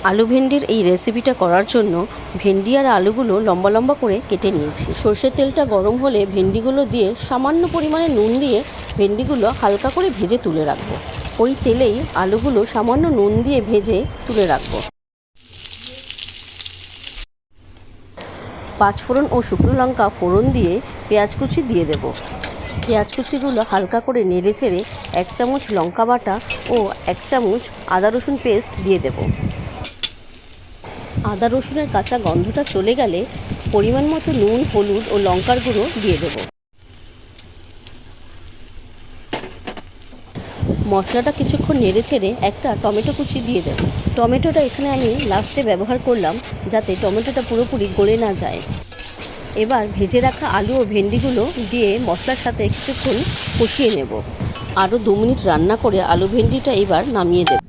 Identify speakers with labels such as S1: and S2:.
S1: আলু ভেন্ডির এই রেসিপিটা করার জন্য ভেন্ডি আর আলুগুলো লম্বা লম্বা করে কেটে নিয়েছি। সর্ষের তেলটা গরম হলে ভেন্ডিগুলো দিয়ে সামান্য পরিমাণে নুন দিয়ে ভেন্ডিগুলো হালকা করে ভেজে তুলে রাখবো। ওই তেলেই আলুগুলো সামান্য নুন দিয়ে ভেজে তুলে রাখবো। পাঁচফোড়ন ও শুকনো লঙ্কা ফোড়ন দিয়ে পেঁয়াজ কুচি দিয়ে দেব। পেঁয়াজ কুচিগুলো হালকা করে নেড়ে চেড়ে 1 চামচ লঙ্কা বাটা ও 1 চামচ আদা রসুন পেস্ট দিয়ে দেব। আদা রসুনের কাঁচা গন্ধটা চলে গেলে পরিমাণ মতো নুন, হলুদ ও লঙ্কার গুঁড়ো দিয়ে দেব। মশলাটা কিছুক্ষণ নেড়ে চেড়ে একটা টমেটো কুচি দিয়ে দেব। টমেটোটা এখানে আমি লাস্টে ব্যবহার করলাম যাতে টমেটোটা পুরোপুরি গলে না যায়। এবার ভেজে রাখা আলু ও ভেন্ডিগুলো দিয়ে মশলার সাথে কিছুক্ষণ কষিয়ে নেব। আরও 2 মিনিট রান্না করে আলু ভেন্ডিটা এবার নামিয়ে দেব।